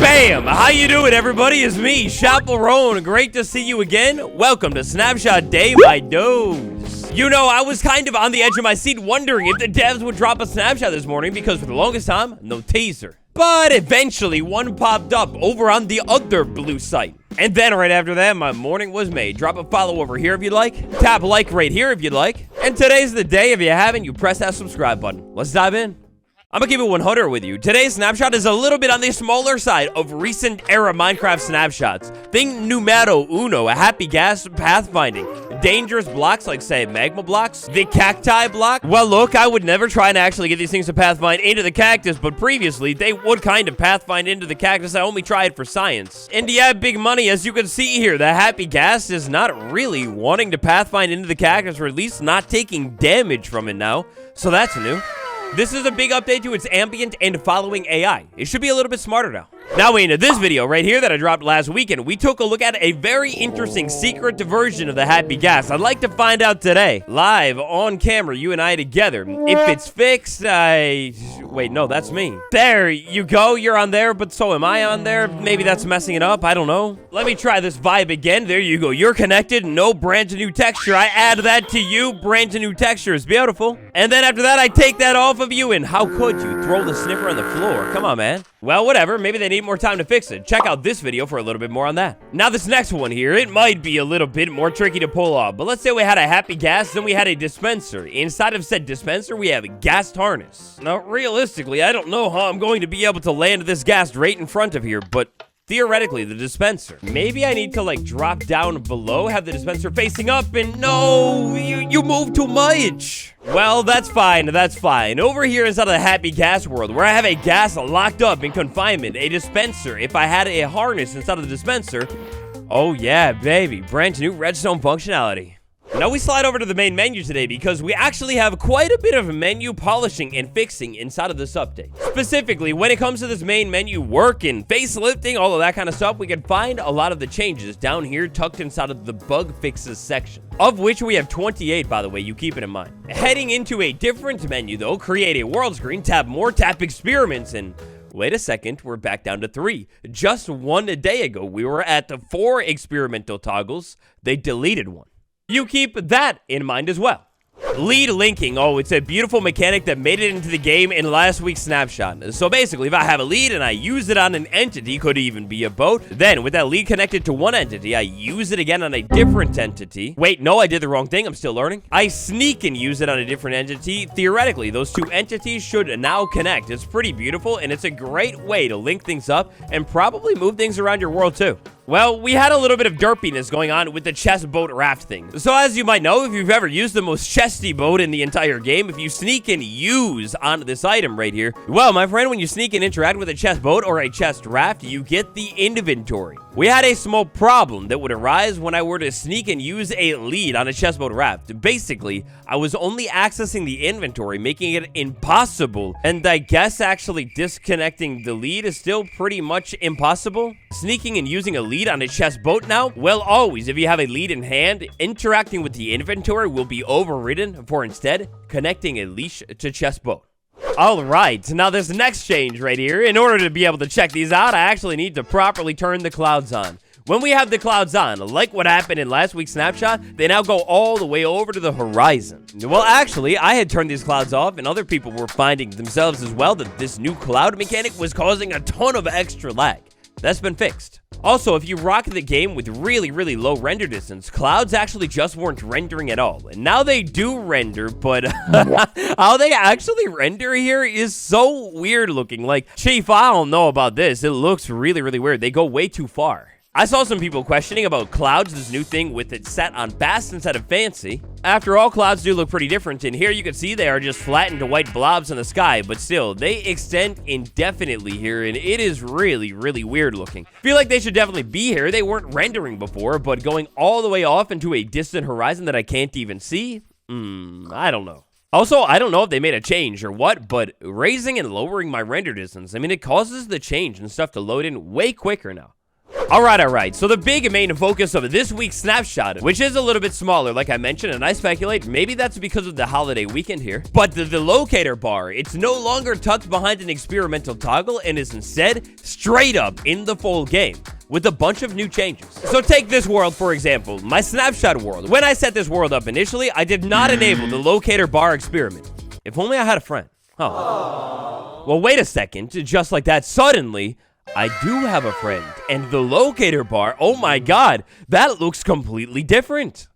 Bam! How you doing, everybody? It's me, Chaperone. Great to see you again. Welcome to Snapshot Day, my dudes. You know, I was kind of on the edge of my seat wondering if the devs would drop a snapshot this morning because for the longest time, no teaser. But eventually, one popped up over on the other blue site. And then right after that, my morning was made. Drop a follow over here if you'd like. Tap like right here if you'd like. And today's the day. If you haven't, you press that subscribe button. Let's dive in. I'm gonna keep it 100 with you. Today's snapshot is a little bit on the smaller side of recent era Minecraft snapshots. Think numero uno, a happy gas pathfinding. Dangerous blocks like, say, magma blocks. The cacti block. Well, look, I would never try and actually get these things to pathfind into the cactus, but previously, they would kind of pathfind into the cactus. I only tried for science. And yeah, big money, as you can see here, the happy gas is not really wanting to pathfind into the cactus, or at least not taking damage from it now. So that's new. This is a big update to its ambient and following AI. It should be a little bit smarter now. Now, into this video right here that I dropped last weekend, we took a look at a very interesting secret version of the happy gas. I'd like to find out today, live on camera, you and I together. If it's fixed, wait, no, that's me. There you go, you're on there, but so am I on there. Maybe that's messing it up, I don't know. Let me try this vibe again. There you go, you're connected, no brand new texture. I add that to you, brand new texture is beautiful. And then after that, I take that off of you, and how could you throw the sniffer on the floor? Come on, man. Well, whatever, maybe they need more time to fix it. Check out this video for a little bit more on that. Now, this next one here, it might be a little bit more tricky to pull off, but let's say we had a happy gas, then we had a dispenser. Inside of said dispenser, we have a gas harness. Now, realistically, I don't know how I'm going to be able to land this gas right in front of here, but theoretically, the dispenser. Maybe I need to, like, drop down below, have the dispenser facing up, and no, you move too much. Well, that's fine, that's fine. Over here inside of the happy gas world, where I have a gas locked up in confinement, a dispenser. If I had a harness inside of the dispenser, oh yeah, baby, brand new redstone functionality. Now we slide over to the main menu today because we actually have quite a bit of menu polishing and fixing inside of this update. Specifically, when it comes to this main menu working, facelifting, all of that kind of stuff, we can find a lot of the changes down here tucked inside of the bug fixes section, of which we have 28, by the way, you keep it in mind. Heading into a different menu though, create a world screen, tap more, tap experiments, and wait a second, we're back down to 3. Just one day ago, we were at the 4 experimental toggles. They deleted one. You keep that in mind as well. Lead linking. Oh, it's a beautiful mechanic that made it into the game in last week's snapshot. So basically, if I have a lead and I use it on an entity, could even be a boat, then with that lead connected to one entity, I use it again on a different entity. Wait, no, I did the wrong thing. I'm still learning. I sneak and use it on a different entity. Theoretically, those two entities should now connect. It's pretty beautiful, and it's a great way to link things up and probably move things around your world too. Well, we had a little bit of derpiness going on with the chest boat raft thing. So as you might know, if you've ever used the most chesty boat in the entire game, if you sneak and use on this item right here, well, my friend, when you sneak and interact with a chest boat or a chest raft, you get the inventory. We had a small problem that would arise when I were to sneak and use a lead on a chest boat raft. Basically, I was only accessing the inventory, making it impossible. And I guess actually disconnecting the lead is still pretty much impossible. Sneaking and using a lead on a chest boat now? Well, always, if you have a lead in hand, interacting with the inventory will be overridden for instead connecting a leash to chest boat. All right, now this next change right here, in order to be able to check these out, I actually need to properly turn the clouds on. When we have the clouds on, like what happened in last week's snapshot, they now go all the way over to the horizon. Well, actually, I had turned these clouds off, and other people were finding themselves as well that this new cloud mechanic was causing a ton of extra lag. That's been fixed. Also, if you rock the game with really, really low render distance, clouds actually just weren't rendering at all. And now they do render, but how they actually render here is so weird looking. Like, Chief, I don't know about this. It looks really, really weird. They go way too far. I saw some people questioning about clouds, this new thing with it set on fast instead of fancy. After all, clouds do look pretty different, and here you can see they are just flattened white blobs in the sky, but still, they extend indefinitely here, and it is really, really weird looking. Feel like they should definitely be here. They weren't rendering before, but going all the way off into a distant horizon that I can't even see? I don't know. Also, I don't know if they made a change or what, but raising and lowering my render distance, I mean, it causes the change and stuff to load in way quicker now. All right. So the big main focus of this week's snapshot, which is a little bit smaller, like I mentioned, and I speculate maybe that's because of the holiday weekend here. But the locator bar, it's no longer tucked behind an experimental toggle and is instead straight up in the full game, with a bunch of new changes. So take this world, for example, my snapshot world. When I set this world up initially, I did not enable the locator bar experiment. If only I had a friend. Oh. Well, wait a second. Just like that, suddenly, I do have a friend. And the locator bar, oh my god, that looks completely different.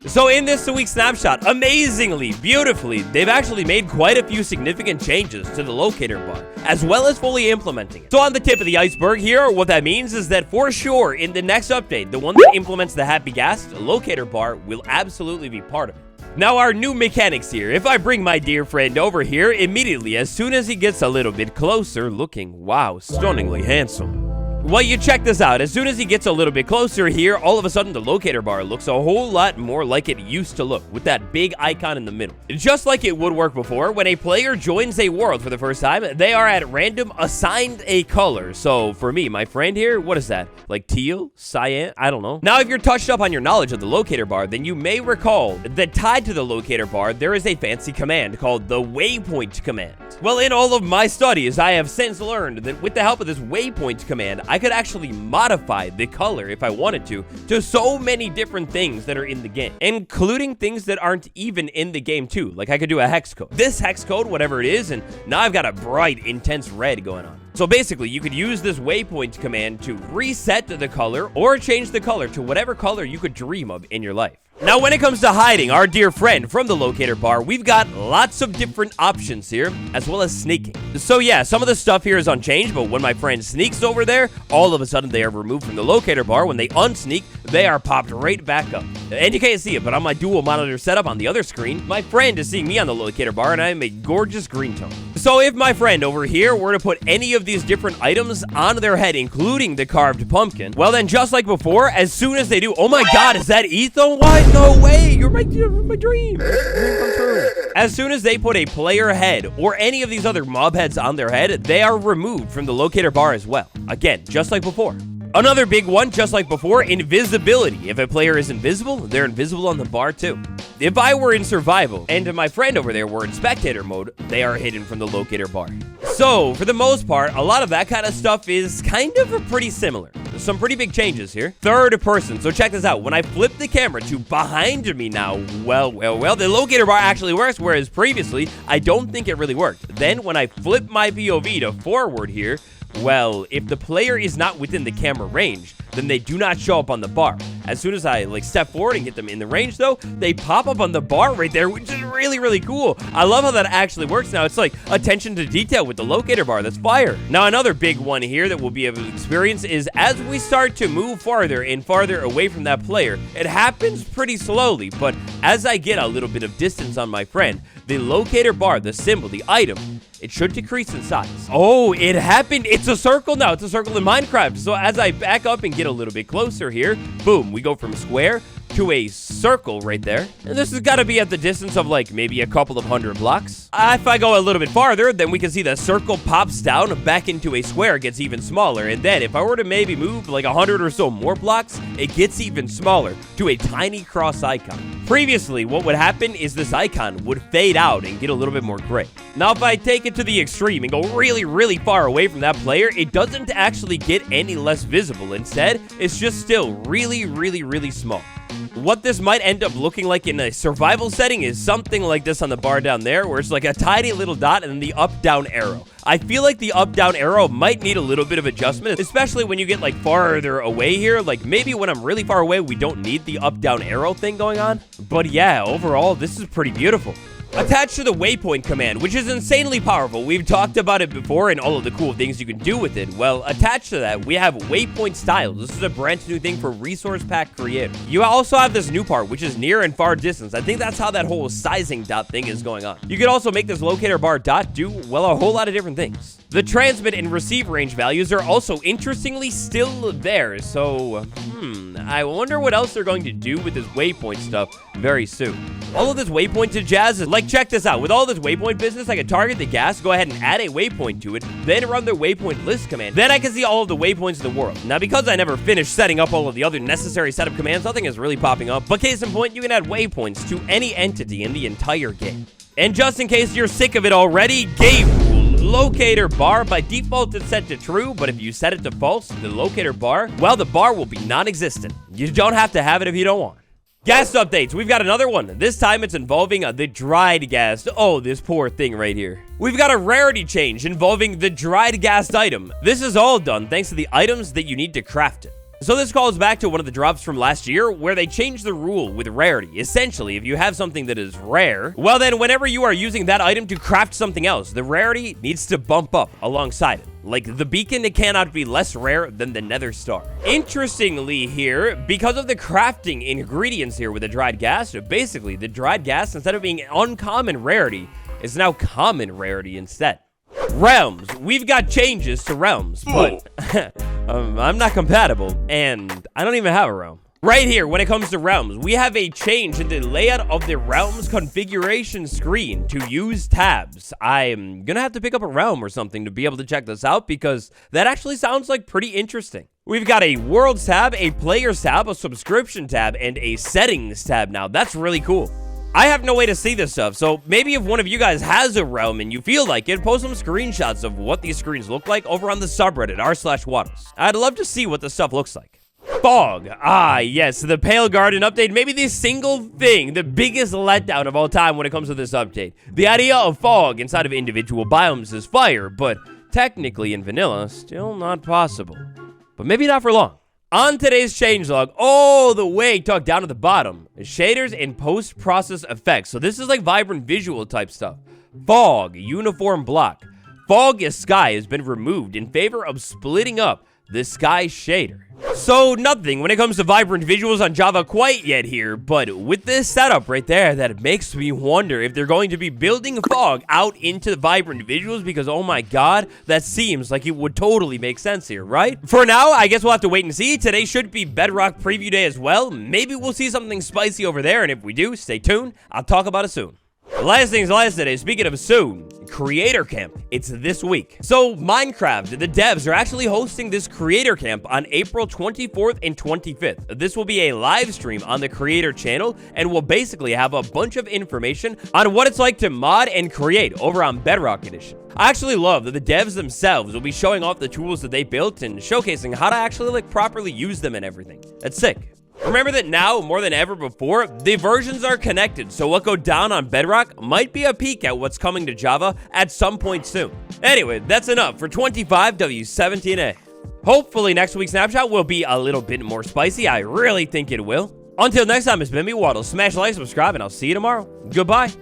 So in this week's snapshot, amazingly, beautifully, they've actually made quite a few significant changes to the locator bar, as well as fully implementing it. So on the tip of the iceberg here, what that means is that for sure, in the next update, the one that implements the happy ghast, the locator bar will absolutely be part of it. Now our new mechanics here, if I bring my dear friend over here, immediately, as soon as he gets a little bit closer, looking, wow, stunningly handsome. Well, you check this out. As soon as he gets a little bit closer here, all of a sudden the locator bar looks a whole lot more like it used to look, with that big icon in the middle. Just like it would work before, when a player joins a world for the first time, they are at random assigned a color. So for me, my friend here, what is that? Like teal? Cyan? I don't know. Now, if you're touched up on your knowledge of the locator bar, then you may recall that tied to the locator bar, there is a fancy command called the waypoint command. Well, in all of my studies, I have since learned that with the help of this waypoint command, I could actually modify the color if I wanted to so many different things that are in the game, including things that aren't even in the game too. Like I could do a hex code. This hex code, whatever it is, and now I've got a bright, intense red going on. So basically, you could use this waypoint command to reset the color or change the color to whatever color you could dream of in your life. Now, when it comes to hiding our dear friend from the locator bar, we've got lots of different options here, as well as sneaking. So yeah, some of the stuff here is unchanged, but when my friend sneaks over there, all of a sudden they are removed from the locator bar. When they unsneak, they are popped right back up. And you can't see it, but on my dual monitor setup on the other screen, my friend is seeing me on the locator bar, and I am a gorgeous green tone. So if my friend over here were to put any of these different items on their head, including the carved pumpkin, well then, just like before, as soon as they do, oh my god, is that Ethan? Why? No way, you're my dream come true. As soon as they put a player head or any of these other mob heads on their head, they are removed from the locator bar as well. Again, just like before. Another big one, just like before, invisibility. If a player is invisible, they're invisible on the bar too. If I were in survival and my friend over there were in spectator mode, they are hidden from the locator bar. So, for the most part, a lot of that kind of stuff is kind of pretty similar. There's some pretty big changes here. Third person, so check this out. When I flip the camera to behind me now, well, the locator bar actually works, whereas previously, I don't think it really worked. Then, when I flip my POV to forward here, well, if the player is not within the camera range, then they do not show up on the bar. As soon as I step forward and get them in the range though, they pop up on the bar right there, which is really, really cool. I love how that actually works now. It's like attention to detail with the locator bar. That's fire. Now, another big one here that we'll be able to experience is as we start to move farther and farther away from that player, it happens pretty slowly, but as I get a little bit of distance on my friend, the locator bar, the symbol, the item, it should decrease in size. Oh, it happened. It's a circle now. It's a circle in Minecraft. So as I back up and get a little bit closer here, boom, we go from square to a circle right there. And this has got to be at the distance of maybe a couple of 100 blocks. If I go a little bit farther, then we can see the circle pops down back into a square, gets even smaller. And then if I were to maybe move 100 or so more blocks, it gets even smaller to a tiny cross icon. Previously, what would happen is this icon would fade out and get a little bit more gray. Now, if I take it to the extreme and go really, really far away from that player, it doesn't actually get any less visible. Instead, it's just still really, really, really small. What this might end up looking like in a survival setting is something like this on the bar down there, where it's like a tiny little dot and then the up-down arrow. I feel like the up-down arrow might need a little bit of adjustment, especially when you get farther away here. Maybe when I'm really far away, we don't need the up-down arrow thing going on. But yeah, overall, this is pretty beautiful. Attached to the waypoint command, which is insanely powerful. We've talked about it before and all of the cool things you can do with it. Well, attached to that, we have waypoint styles. This is a brand new thing for resource pack creator. You also have this new part, which is near and far distance. I think that's how that whole sizing dot thing is going on. You could also make this locator bar dot do, well, a whole lot of different things. The transmit and receive range values are also interestingly still there, so, I wonder what else they're going to do with this waypoint stuff very soon. All of this waypoint jazz is, like, check this out. With all this waypoint business, I can target the ghast, go ahead and add a waypoint to it, then run their waypoint list command. Then I can see all of the waypoints in the world. Now, because I never finished setting up all of the other necessary setup commands, nothing is really popping up. But case in point, you can add waypoints to any entity in the entire game. And just in case you're sick of it already, game rule. Locator bar, by default it's set to true, but if you set it to false, the locator bar, well, the bar will be non-existent. You don't have to have it if you don't want. Ghast updates, we've got another one. This time it's involving the dried ghast. Oh, this poor thing right here. We've got a rarity change involving the dried ghast item. This is all done thanks to the items that you need to craft it. So this calls back to one of the drops from last year where they changed the rule with rarity. Essentially, if you have something that is rare, well then whenever you are using that item to craft something else, the rarity needs to bump up alongside it. Like the beacon, it cannot be less rare than the nether star. Interestingly here, because of the crafting ingredients here with the dried ghast, basically the dried ghast, instead of being uncommon rarity, is now common rarity instead. Realms. We've got changes to realms, but I'm not compatible, and I don't even have a realm. Right here, when it comes to realms, we have a change in the layout of the realms configuration screen to use tabs. I'm gonna have to pick up a realm or something to be able to check this out because that actually sounds like pretty interesting. We've got a worlds tab, a players tab, a subscription tab, and a settings tab now. That's really cool. I have no way to see this stuff, so maybe if one of you guys has a realm and you feel like it, post some screenshots of what these screens look like over on the subreddit r/wattles. I'd love to see what the stuff looks like. Fog. Ah, yes, the Pale Garden update. Maybe the single thing, the biggest letdown of all time when it comes to this update. The idea of fog inside of individual biomes is fire, but technically in vanilla, still not possible. But maybe not for long. On today's changelog, all the way tucked down to the bottom, shaders and post-process effects. So this is like vibrant visual type stuff. Fog, uniform block. Fog as sky has been removed in favor of splitting up the sky shader. So nothing when it comes to vibrant visuals on Java quite yet here, but with this setup right there, that makes me wonder if they're going to be building fog out into the vibrant visuals because, oh my god, that seems like it would totally make sense here, right? For now, I guess we'll have to wait and see. Today should be Bedrock preview day as well. Maybe we'll see something spicy over there, and if we do, stay tuned. I'll talk about it soon. Last things last today, speaking of soon, Creator Camp. It's this week. So Minecraft, the devs are actually hosting this Creator Camp on April 24th and 25th. This will be a live stream on the Creator channel and will basically have a bunch of information on what it's like to mod and create over on Bedrock Edition. I actually love that the devs themselves will be showing off the tools that they built and showcasing how to actually like properly use them and everything. That's sick. Remember that now, more than ever before, the versions are connected, so what go down on Bedrock might be a peek at what's coming to Java at some point soon. Anyway, that's enough for 25W17A. Hopefully next week's snapshot will be a little bit more spicy. I really think it will. Until next time, it's been me, Waddle. Smash like, subscribe, and I'll see you tomorrow. Goodbye.